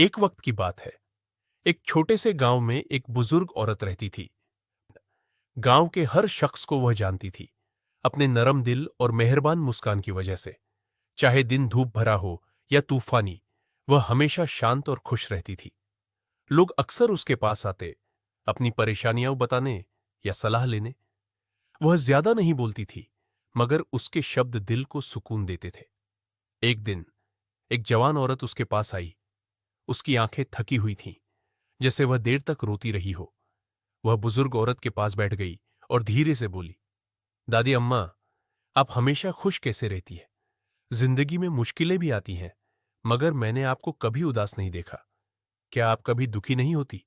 एक वक्त की बात है। एक छोटे से गांव में एक बुजुर्ग औरत रहती थी। गांव के हर शख्स को वह जानती थी, अपने नरम दिल और मेहरबान मुस्कान की वजह से। चाहे दिन धूप भरा हो या तूफानी, वह हमेशा शांत और खुश रहती थी। लोग अक्सर उसके पास आते, अपनी परेशानियां बताने या सलाह लेने। वह ज्यादा नहीं बोलती थी, मगर उसके शब्द दिल को सुकून देते थे। एक दिन एक जवान औरत उसके पास आई। उसकी आंखें थकी हुई थीं, जैसे वह देर तक रोती रही हो। वह बुजुर्ग औरत के पास बैठ गई और धीरे से बोली, दादी अम्मा, आप हमेशा खुश कैसे रहती है? जिंदगी में मुश्किलें भी आती हैं, मगर मैंने आपको कभी उदास नहीं देखा। क्या आप कभी दुखी नहीं होती?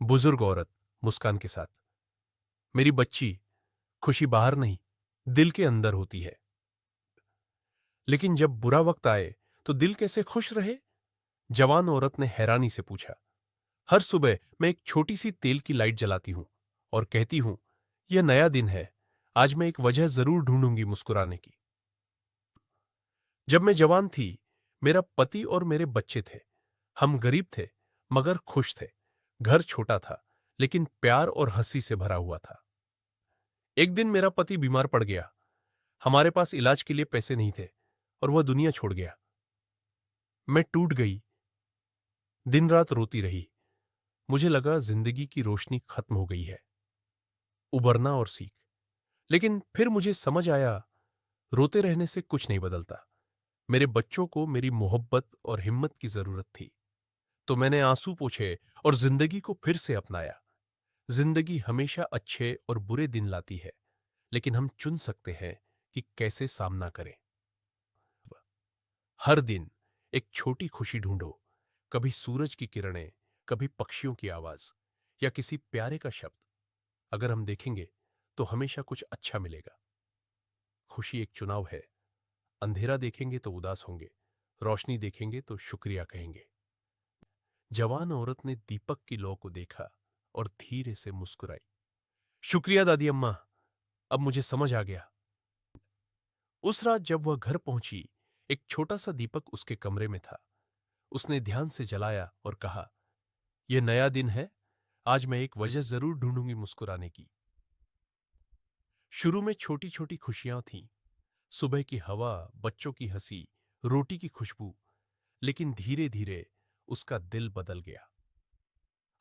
बुजुर्ग औरत मुस्कान के साथ, मेरी बच्ची, खुशी बाहर नहीं, दिल के अंदर होती है। लेकिन जब बुरा वक्त आए तो दिल कैसे खुश रहे? जवान औरत ने हैरानी से पूछा। हर सुबह मैं एक छोटी सी तेल की लाइट जलाती हूं और कहती हूं, यह नया दिन है, आज मैं एक वजह जरूर ढूंढूंगी मुस्कुराने की। जब मैं जवान थी, मेरा पति और मेरे बच्चे थे। हम गरीब थे, मगर खुश थे। घर छोटा था, लेकिन प्यार और हंसी से भरा हुआ था। एक दिन मेरा पति बीमार पड़ गया। हमारे पास इलाज के लिए पैसे नहीं थे और वह दुनिया छोड़ गया। मैं टूट गई, दिन रात रोती रही। मुझे लगा जिंदगी की रोशनी खत्म हो गई है। उबरना और सीख। लेकिन फिर मुझे समझ आया, रोते रहने से कुछ नहीं बदलता। मेरे बच्चों को मेरी मोहब्बत और हिम्मत की जरूरत थी। तो मैंने आंसू पोंछे और जिंदगी को फिर से अपनाया। जिंदगी हमेशा अच्छे और बुरे दिन लाती है, लेकिन हम चुन सकते हैं कि कैसे सामना करें। हर दिन एक छोटी खुशी ढूंढो, कभी सूरज की किरणें, कभी पक्षियों की आवाज या किसी प्यारे का शब्द। अगर हम देखेंगे तो हमेशा कुछ अच्छा मिलेगा। खुशी एक चुनाव है। अंधेरा देखेंगे तो उदास होंगे, रोशनी देखेंगे तो शुक्रिया कहेंगे। जवान औरत ने दीपक की लौ को देखा और धीरे से मुस्कुराई। शुक्रिया दादी अम्मा, अब मुझे समझ आ गया। उस रात जब वह घर पहुंची, एक छोटा सा दीपक उसके कमरे में था। उसने ध्यान से जलाया और कहा, यह नया दिन है, आज मैं एक वजह जरूर ढूंढूंगी मुस्कुराने की। शुरू में छोटी छोटी खुशियां थीं, सुबह की हवा, बच्चों की हंसी, रोटी की खुशबू। लेकिन धीरे धीरे उसका दिल बदल गया।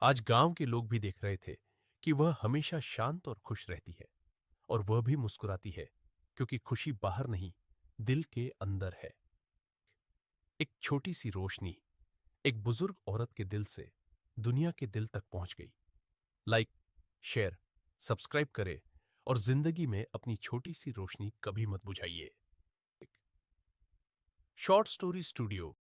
आज गांव के लोग भी देख रहे थे कि वह हमेशा शांत और खुश रहती है, और वह भी मुस्कुराती है, क्योंकि खुशी बाहर नहीं, दिल के अंदर है। एक छोटी सी रोशनी एक बुजुर्ग औरत के दिल से दुनिया के दिल तक पहुंच गई। लाइक, शेयर, सब्सक्राइब करें और जिंदगी में अपनी छोटी सी रोशनी कभी मत बुझाइए। Short story studio.